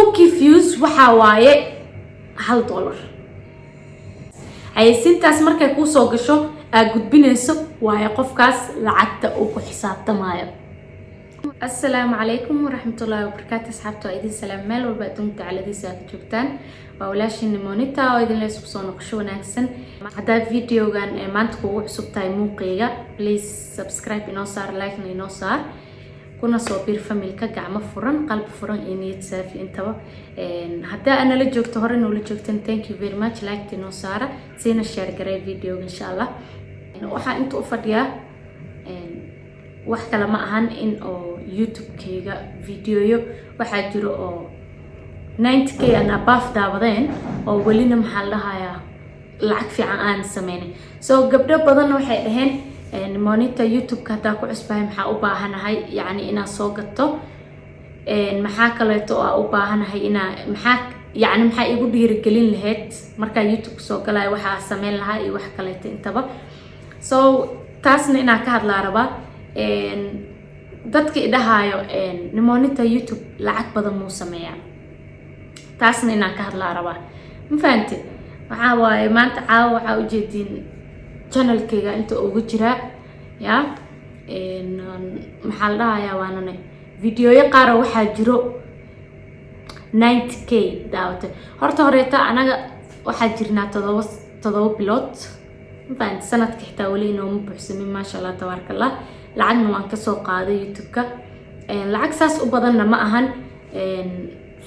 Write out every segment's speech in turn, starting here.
كوكي فيوز وحواي $1 xayeysiintaas markay ku soo gasho aad gudbinayso waa qofkaas lacagta uu ku xisaabtamayo. السلام عليكم ورحمة الله وبركاته. أصحابتو أيدين سلام مال والبقدم تعالى ساعة جبتان وولاش مونيتا وأيدين لا يسبسون قشوا ناكسن هذا فيديو كان ما تكون حسب تايمو قيا بليز سبسكرايب إنه صار لايك إنه صار كنا صوبير فملكا قاعمة فرن قلب فرن إني تسافي انتوا حتى أنا اللي جوكت هرن واللي جوكتن thank you very much لايك إنه صار سينا شير قري فيديو إن شاء الله وحا انتو أفضيا wax kala ma ahan in oo YouTube-kayga video waxa jiro oo 90k ana baaf daawadeen oo walina maxaa lahayaa lacag fiican aan sameeyay. So gabdho badan waxay dhaheen monitor YouTube-ka taa ku cusbay maxaa u baahanahay yani ina soo gato maxaa kale oo u baahanahay ina maxaa igu dhiirigelin lahayd marka YouTube soo galay waxa sameyn lahaa iyo wax kale intaba. So taasna ina ka hadlaa rabaa dadka idahaayo monitor YouTube lacag badan muu sameeyaa taasna inaan ka hadlaa rabaa ma fahanti waxa waaye maanta caawa waxa u jeedin channelkayga inta ugu jira ya maxaa la dhahayaa waanane videoyo qaar waxa jiro 90k daawata horta horeeta anaga waxa jirnaa 7 bilood ma fahanti sanadka xitaa wali inoo ma buuxsamin ma sha Allah tabarakallah lacagna waan ka soo qaaday YouTube-ka lacag saas u badanna ma ahan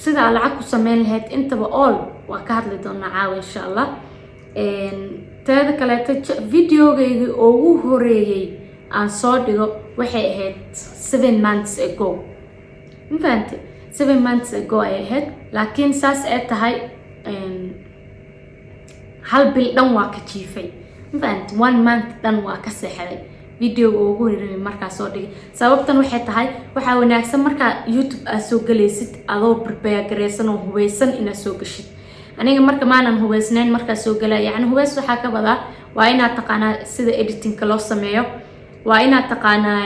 sida lacag ku sameyn lahayd intaba all waa ka hadli doonaa caawa insha Allah teeda kale videogayga ugu horeeyay aan soo dhigo waxay ahayd 7 months ago ma fahanti 7 months ago ay ahayd laakiin saas ay tahay hal bil dhan waa ka jiifay ma fahanti 1 month dhan waa ka seexday video ugu horeeyay marka soo dhigay sababtan waxay tahay waxa wanaagsan marka YouTube aad soo galaysid adoo prepare gareysan oo hubeysan inaad soo gashid aniga marka maanan hubeysnayn marka soo galay yani hubeys waxa ka badaa waa inaad taqaanaa sida editing loo sameeyo waa inaad taqaanaa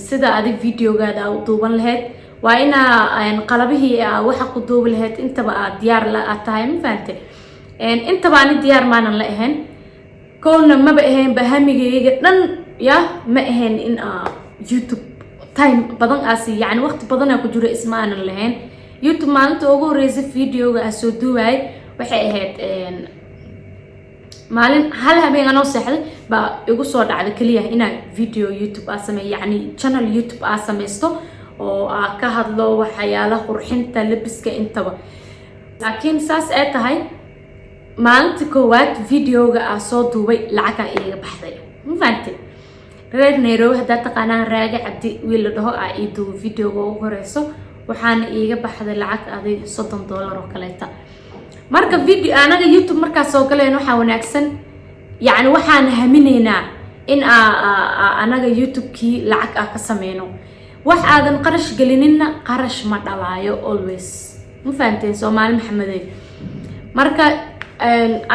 sida aad videogaada u duuban lahayd waa inaad qalabihii waxa ku duubi lahayd intaba aad diyaar la tahay ma fahanti intaba aan diyaar maanan la ahayn koona ma ahayn bahamigayga dhan ya ma ahayn in YouTube time badan aasi yani waqti badan ku jiro ismaanan lahayn YouTube maalinta ugu horeysay videoga aan soo duubay waxay ahayd maalin hal habeen aan seexday ba igu soo dhacday kaliya inaan video YouTube aan sameeyo yani channel YouTube aan sameysto oo ka hadlo waxyaalaha qurxinta labiska intaba laakiin saas ay tahay maalinta koowaad videoga aan soo duubay lacag iiga baxday ma fahanti reer Nairobi hadda taqaanaan raaga cabdi wiil la dhaho aa ii duubay videoga ugu horeyso waxaana iiga baxday lacag aday $30 oo kaleeta marka video anaga YouTube marka soo galeen waxa wanaagsan yani waxaan haminaynaa in anaga YouTube-kii lacag ka sameeyno wax aadan qarash galinina qarash ma dhalaayo always ma fahanteen Soomaali Maxameday marka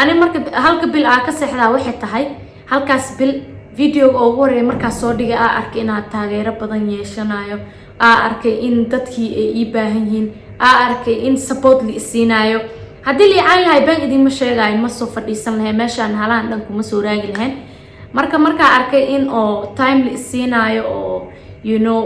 ani marka halka bil ka seexdaa waxay tahay halkaas bil video ugu horeeyay marka soo dhigay arkay inaad taageero badan yeeshanayo arkay in dadkii ay baahan yihiin arkay in support li siinayo hadii li aan lahay baan idin ma sheegayn ma soo fadhiisan lahayn meeshaan halaan dhan kuma soo raagi lahayn marka arkay in oo time li siinayo oo you know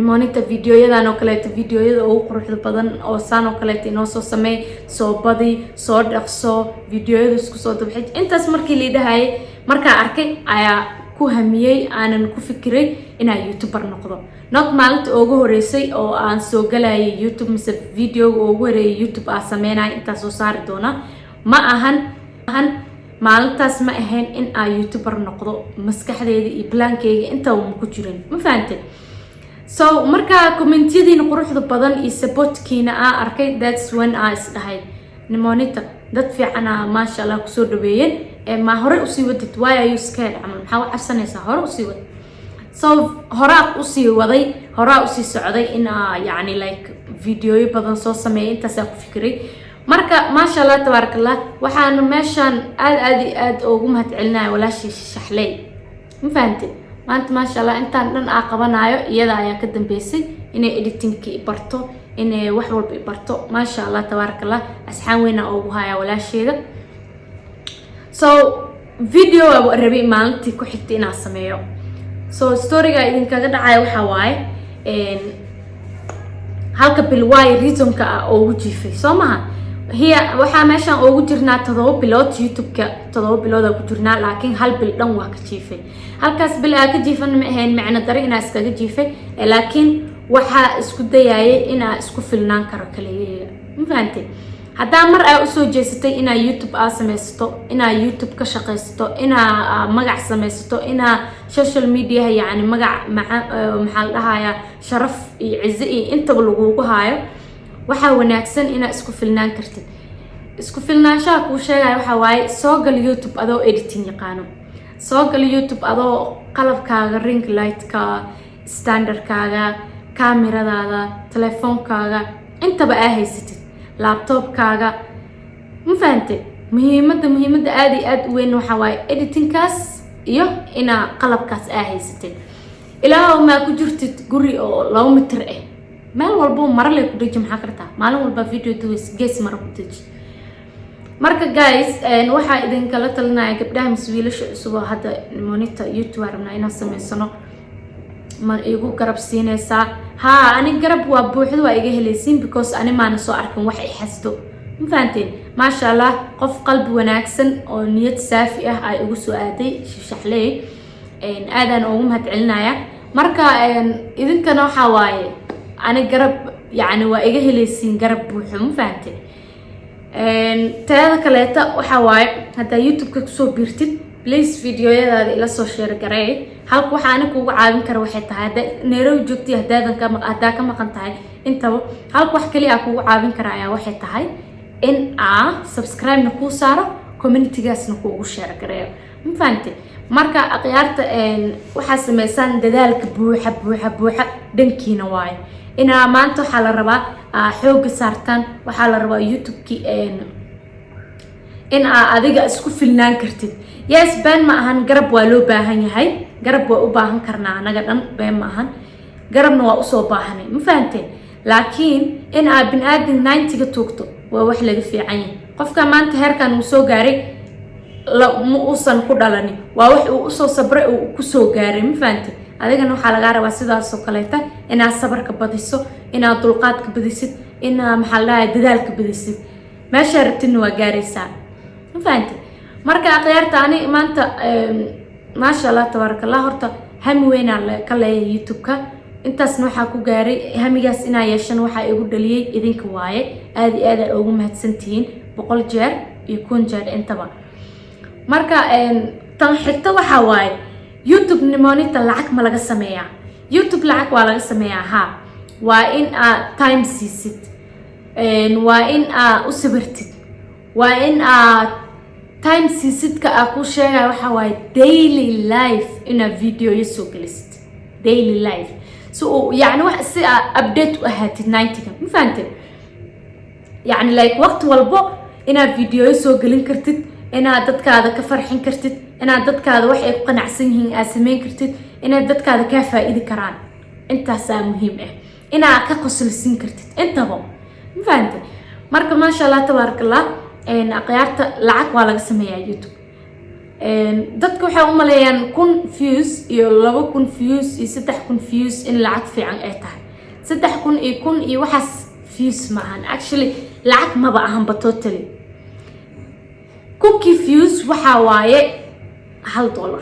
monitor videoyadan oo kale videoyada ugu quruxda badan oo saan oo kale inoo soo sameey soo badi soo dhaqso videoyada isku soo dabxij intaas markii liidahay marka arkay ayaa ku hamiyay aanan ku fikiray inaan YouTuber noqdo not maalinta ugu horeysay oo aan soo galay YouTube mise video ugu horeeyay YouTube aan sameynay inta soo saari doona ma ahan maalintaas ma ahayn in aan YouTuber noqdo maskaxdeeda iyo plankeyga inta uu ku jirin ma fahanteen so marka commentiyadiina quruxda badan iyo supportkiina arkay that's when I isdahay monitor dad fiican ma sha Allah ku soo dhaweeyeen ma hore u sii wadid why are you scared amal maxaa wax cabsanaysaa hore u sii wad so hore u sii waday hore u sii socday in yani like videoyo badan soo sameeyay intaas ku fikiray marka ma sha Allah tabarakallah waxaan meeshan aad ugu mahad celinahay walaashii shaxley ma fahanteen maanta ma sha Allah intaan dhan qabanayo iyada ayaa ka dambeysay inay editing-ki barto in wax walba barto ma sha Allah tabarakallah asxaan weena ugu haya walaasheeda so video abu rabi maalintii ku xigtay inaan sameeyo so storyga idinkaga dhacay waxa waaye halka bil way reasonka oo jiifay Soomaha hiya waxa meeshan ugu jirnaa 7 bilood YouTube-ka 7 bilood ku jirnaa laakiin hal bil dhan waa ka jiifay halkaas bil ka jiifan ma ahayn macna dari inaa iskaga jiifay laakiin waxa isku dayay inaa isku filnaan karo kaliya ma fahanteen hadaa mar ay u soo jeesatay inaa YouTube samaysto inaa YouTube ka shaqeysto inaa magac samaysto inaa social media yani magac maxaa la dhahayaa sharaf iyo ciise iyo inta lagu haayo waxa wanaagsan inaa isku filnaan kartid isku filnaanshaha ku sheegay waxa waaye soo gal YouTube adoo editing yaqaano soo gal YouTube adoo qalabkaaga ring light-ka standard-kaaga kameradaada telefoonkaaga intaba haysatid laptop-kaaga ma fahanteen muhiimada aad u weyn waxa waaye editing-kaas iyo ina qalabkaas haysatid ilaahu ma ku jirtid guri oo 2 mitir meel walbo marle ku dhig maxaa kartaa maalin walba video duwis gees mar ku dhig marka guys waxa idin kala talinaaya gabdhaha maswiilasha cusub hadda monitor YouTube arabna inaan sameysano ma igu garab siinaysaa ha ani garab waa buuxdo waa iga helaysiin because ani maana soo arkin wax ay xasdo ma fahanteen ma sha Allah qof qalbi wanaagsan oo niyad saafi ay ugu soo aaday shaxley aadan ugu mahad celinaya marka idinkana waxa waaye أنا قرب يعني وإيجا هليسين قرب بوحهم فهمتي تهذا كلاتا وحواي هذا يوتيوب كسو بيرتد بليز فيديو هذا إلى سوشيال قرأي هالك وحنا كو عالم كروحتها هذا نيرو جوتي هذا كم قنتهاي أنتوا هالك وحكي لي أكو عالم كرايا وحتها إن سبسكرايب نكو صاروا كوميونتي جاس نكو وشير قرأي فهمتي marka aqyaarta waxa sameeysan dadaalka buuxa dhankiina waay ina maanta waxa la rabaa xoog saartan waxa la rabaa YouTube-ki in adiga isku filnaan kartid yes baan ma ahan garab waa loo baahan yahay garab waa u baahan karnaa anaga dhan baan ma ahan garabna waa u soo baahanay ma fahanteen laakiin in bin aadin 90 ga toogto waa wax laga fiican yahay qofka maanta heerkan uu soo gaaray la muusan ku dhalani waa wax uu soo sabray oo ku soo gaaray ma fahanteen adigana waxa laga rabaa sidaas oo kaleeta inaad sabarka badiso inaad dulqaadka badisid inaad maxaa la dadaalka badisid meesha rabtina waa gaaraysaa ma fahanteen marka aqyaarta ani maanta ma sha Allah tabarakallah horta hami weyn ka leeyahay YouTube-ka intaasna waxa ku gaaray hamigaas inaa yeeshan waxa igu dhaliyay idinka waaye aad ugu mahadsantihiin 100 jeer iyo 1 jeer intaba marka tan xigta waxa waaye YouTube monitor lacag ma laga sameeyaa YouTube lacag waa laga sameeyaa ha waa in time siisid waa in u sabirtid waa in time siisid ka ku sheegay waxa waaye daily life ina video soo gelisid daily life so yani wax si update u ahaatid 90 ma fahanteen yani like waqti walbo ina video soo gelin kartid ina dadkaada ka farxin kartid ina dadkaada wax ay ku qanacsan yihiin aad sameyn kartid ina dadkaada ka faa'iidi karaan intaas muhiim ina ka qosolsin kartid intaba ma fahanteen marka ma sha Allah tabarakallah aqyaarta lacag waa laga sameeyaa YouTube dadku waxay u maleeyaan 1000 views iyo 2000 views iyo 3000 views in lacag fiican ay tahay 3000 iyo waxaas views maahan actually lacag ma ba ahan totally كوكي فيوز وحواي $1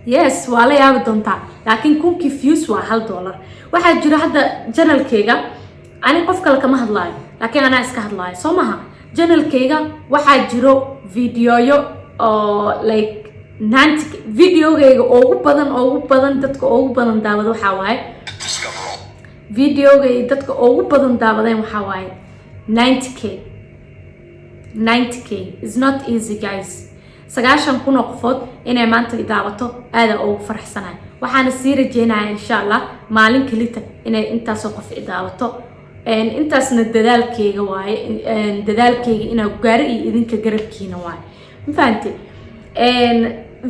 يس ولا يا بدونتا لكن كوكي فيوز $1 واحد جرى هذا جنرال كيجا أنا قف كلا كما هدلاي لكن أنا إسكا هدلاي سومها جنرال كيجا واحد جرو فيديو like نانت فيديو كيجا أو بدن تدك أو بدن داود وحواي فيديو كيجا تدك أو بدن داود وحواي 90k is not easy guys 9,000 qofood inay maanta idaawato aad ugu faraxsanahay waxaana sii rajeynayaa insha Allah maalin kalita inay intaas qof idaawato intaasna dadaalkeyga waaye dadaalkeyga inaa gaari iyo idinka garabkiina waaye ma fahanteen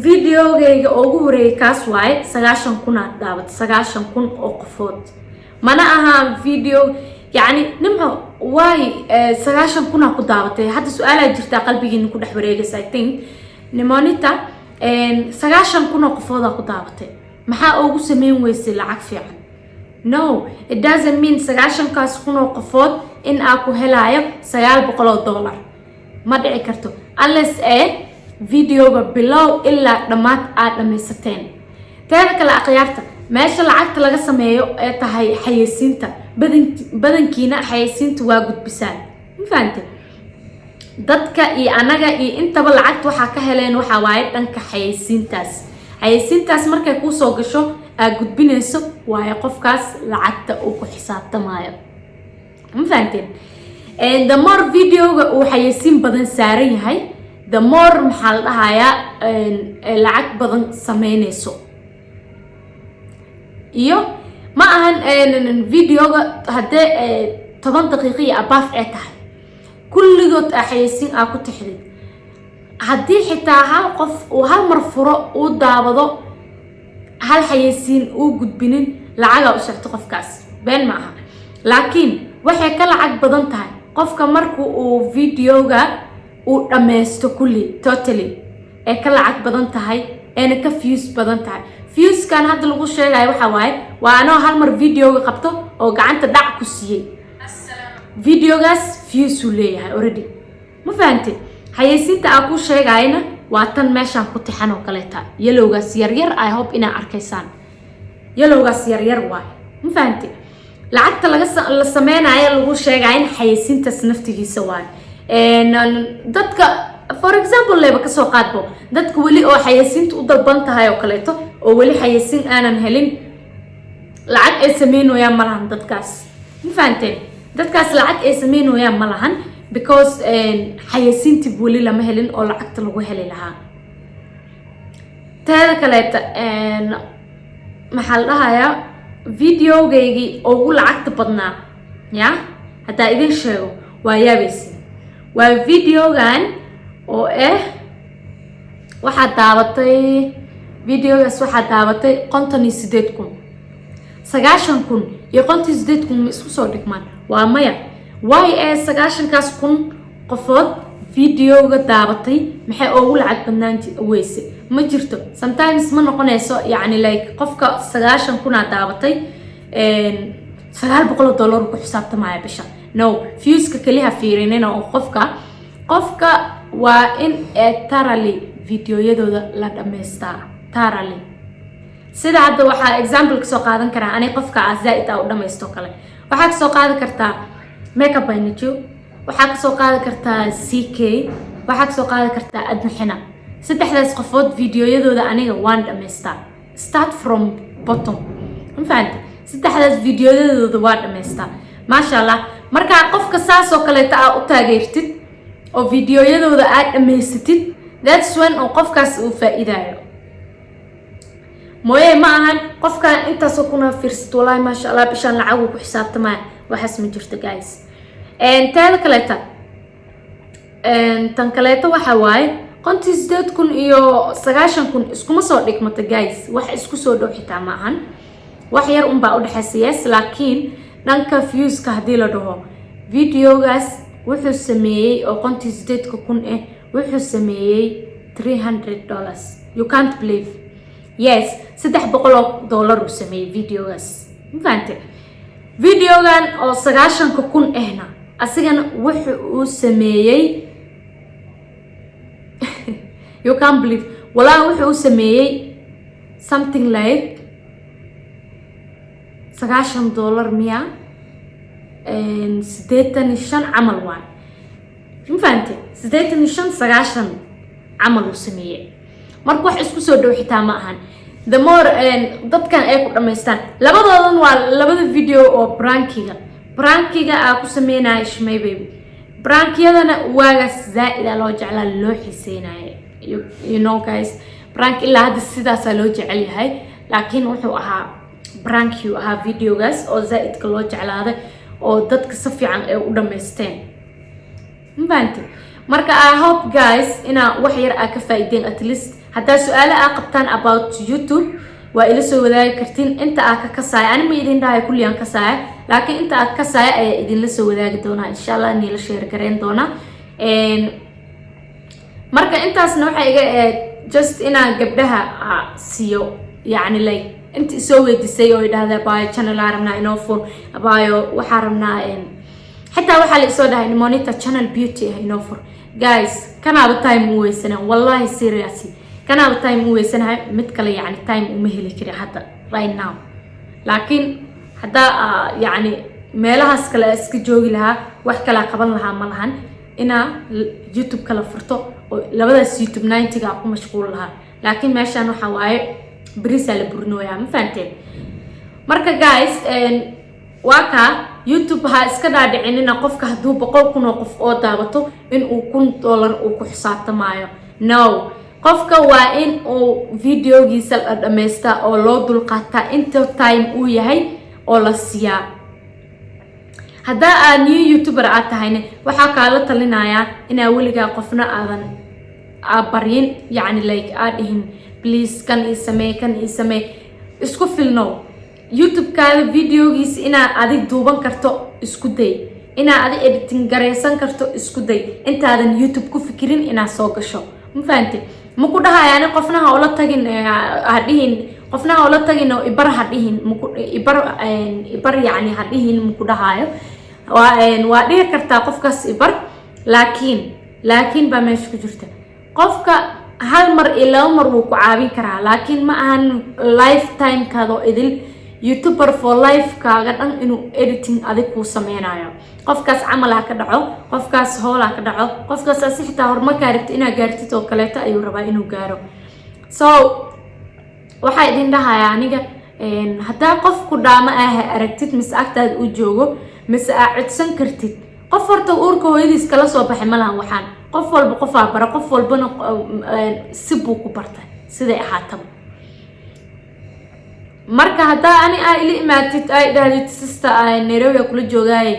videogeyga ugu horeeyay kaas waaye 9,000 aad daawat 9,000 oo qofood mana aha video يعني نمو واي سغاشن كنا كداوتي حتى سؤال jirta qalbigiina ku dhex wareegaysa I think nimonita sagaashan kun oo qofooda ku daabatay maxaa ugu sameyn weysay lacag fiican no it doesn't mean sagaashan kaas kun oo qofood in aa ku helayo $900 ma dhici karto unless videoga below ilaa dhamaad aad dhamaysateen teeda kale aqyaarta meesha lacagta laga sameeyo ee tahay xayeysiinta badankiina xayeysiinta waa gudbisaan ma fahanteen dadka iyo anaga iyo intaba lacagta waxa ka heleen waxa waaye dhanka xayeysiintaas markay ku soo gasho aad gudbinayso waaye qofkaas lacagta uu ku xisaabtamayo ma fahanteen the more videoga uu xayeysiin badan saaran yahay the more maxaa la dhahayaa lacag badan sameynayso iyo ma ahan videoga hadee 10 daqiiqo iyo above ay tahay kulligood xayeysiin aa ku tixday haddii xitaa hal qof uu hal mar furo uu daawado hal xayeysiin uu gudbinin lacaga u socto qofkaas been ma aha laakiin waxay ka lacag badan tahay qofka markuu uu videoga uu dhameysto kulli totally ee ka lacag badan tahay ee ka views badan tahay views kan hadda lagu sheegay waxa waaye waa anoo hal mar videoga qabto oo gacanta dhac ku siiyay videogaas views uu leeyahay already ma fahanteen xayeysiinta aan ku sheegayna waa tan meeshan ku tixan oo kale ta yelowgaas yar I hope ina arkaysaan yelowgaas yar waay ma fahanteen lacagta la sameynayo lagu sheegay in xayeysiintaas naftigiisa waay dadka for example leeba ka soo qaadbo dadka wali oo xayeysiinta u dalban tahay oo kale to oo wali xayeysiin aanan helin lacag ay sameynayaan malahan dadkaas ma fahanteen dadkaas lacag ay sameynayaan malahan because xayeysiinta wali lama helin oo lacagta lagu heli lahaa teeda kale maxaa la dhahayaa videogaygii ugu lacagta badnaa ya hadaa idin sheego waa yaabaysin waa videogan oo waxaa daabatay videogaas waxaa daabatay 58,000 90,000 iyo 58,000 ma isku soo dhigmaan waa maya way 90,000 kun qofood videoga daabatay maxay ugu lacag badnaanti weyse ma jirto sometimes ma noqonayso yani like qofka 90,000 aa daabatay $900 ku xisaabtamaya bisha no viewska kaliya fiirinina oo qofka waa in thoroughly videoyadooda la dhameystaa thoroughly sida hadda waxaa example ka soo qaadan karaa anay qofka zaaid u dhameysto kale waxaa ka soo qaadan kartaa makeup by Nature waxaa ka soo qaadan kartaa CK waxaa ka soo qaadan kartaa adnaxina saddexdaas qofood videoyadooda aniga waan dhameystaa start from bottom ma fahanteen saddexdaas videoyadooda waan dhameystaa maasha Allah marka qofka saas oo kale taa u taageertid oo videoyadooda aad dhameysatid that's when oo qofkaas uu faa'iidayo mooyee ma ahan qofka intaas oo kuna fiirsato wallahi maasha Allah bishaan lacag ku xisaabtamay waxaas ma jirto guys teeda kale tan kale waxa waaye 58,000 iyo 90,000 iskuma soo dhigmata guys wax isku soo dhow xitaa ma ahan wax yar un baa u dhaxaysiyaas laakiin dhanka viewska hadii la dhaho videogaas wuxuu sameeyay oo 58,000 wuxuu sameeyay $300 you can't believe yes $300 uu sameeyay videogaas ma fahanteen videogan oo 90,000 na asigana wuxuu sameeyay you can't believe wala wuxuu sameeyay something like $90 miya and 85 camal waan ma fahanteen 85 camal uu sameeyay marka wax isku soo dhow xitaa ma ahan the more dadkan ay ku dhameystaan labadoodan waa labada video oo prankiga aa ku sameynaa Shmay Baby prankiyadana waagas zaaid loo jeclaa loo xiiseenayo you know guys prank ilaa hadda sidaas loo jecel yahay laakiin wuxuu ahaa prank yu ahaa videogaas oo zaaid ka loo jeclaaday oo dadka si fiican ay u dhameysteen ma fahanteen marka I hope guys ina wax yar ka faa'iideen at least hadaa su'aalo qabtaan about YouTube waa ila soo wadaagi kartiin inta aad ka kasaaya ani ma idin dhahay kulli aan kasaaya laakiin inta aad kasaaya ayaa idin la soo wadaagi doonaa insha Allah inii la share gareyn doonaa marka intaasna waxay iga just inaan gabdhaha siiyo yani like inta soo weydisay oo idhaahda baayo channel arabna inoo fur baayo waxa rabnaa حتى waxaa la soo dhahay monitor channel beauty inoo fur guys kana time u weysana wallahi seriously kana time u weysana mid kale yani time uma heli kari hadda right now laakiin hada yani meelahaas kale iska joogi lahaa wax kala qaban lahaa ma lahan ina YouTube kala furto oo labadaas YouTube 90 ga ku mashquul lahaa laakiin meeshan waxa waaye brisa la burnooya ma fahanteen marka guys waka YouTube ha iska dhaadhicinina qofka haduu 100,000 qof oo daawato in uu $1,000 uu ku xisaabtamayo no qofka waa in uu videogiisa la dhameystaa oo loo dulqaataa inta time uu yahay oo la siiyaa hada aan new YouTuber aad tahayna waxa kala talinayaa ina waliga qofna aadan abarin yani like aadihin please kan isame isku filno YouTube kaada videogiisa ina adig duuban karto isku day ina adig editing gareysan karto isku day intaadan YouTube ku fikirin ina soo gasho ma fahanteen ma ku dhahayaan qofna ha ula tagin hadhihin qofna ha ula tagin oo ibar hadhihin ibar yani hadhihin ma ku dhahayo waa dhihi kartaa qofkaas ibar laakiin ba meesha ku jirta qofka hal mar ilaa mar wuu ku caawin karaa laakiin ma ahan lifetime kaado idil YouTuber for life kaaga dhan inuu editing adig ku sameynayo qofkaas camal ka dhaco qofkaas hool ka dhaco qofkaas xitaa horumarka rabta ina gaartid oo kaleeto ayuu rabaa inuu gaaro so waxa idin dhahay aniga hada qof ku dhaama aragtid mis agtaad u joogo mis aadsan kartid qof horta uurka hooyadiis kala soo baxay malahan waxaan qof walba qof bara qof walbana sibu ku bartay sida ahaataba marka hada ani ay ila imaatid ay dhahdid sister ay Nairobi kula joogay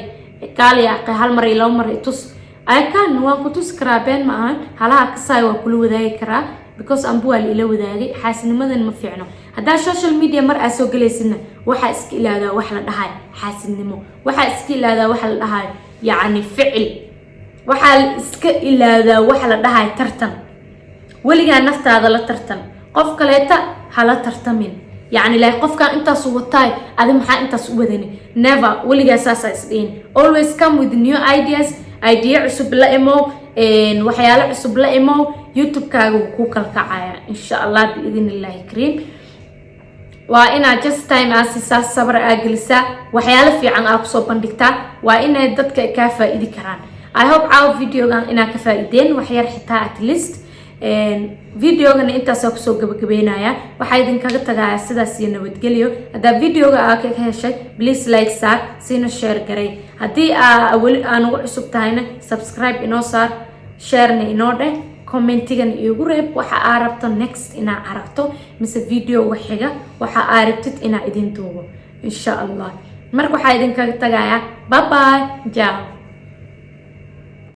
kaali aqay hal mar ila mar tus ay kan waan ku tus karabeen ma ahan halaha ka saay waa kula wadaagi karaa because aan buwal ila wadaagay xaasinimadan ma fiicno hada social media mar ay soo galeysina waxa iska ilaadaa wax la dhahay xaasinimo waxa iska ilaadaa wax la dhahay yani ficil waxa iska ilaadaa wax la dhahay tartan waliga naftaada la tartan qof kaleeta hala tartamin يعني لا قفك أنت صوتاي هذا محا أنت صوتني never ولي أساسا إسدين always come with new ideas idea عصب لا إمو وحيال عصب لا إمو يوتيوب كاغو كوكل كعايا إن شاء الله بإذن الله كريم وإنا just time أساسا صبر أجلسا وحيال في عن أقصى بندكتا وإنا يدتك كافة إذا كران I hope عاو فيديو كان إنا كفا إيدين وحيال حتى at least videogan intaas oo soo gabagabeynaya waxa idin kaga tagaya sidaas iyo nabadgelyo hada videoga aad ka heshay please like saar sina share garay hadii aan ugu cusub tahayna subscribe inoo saar share inoo dheh commentigan igu reeb waxa aad rabto next ina aragto mise video waxiga waxa aad rabtid ina idin duubo insha Allah marka waxa idin kaga tagaya bye bye ciao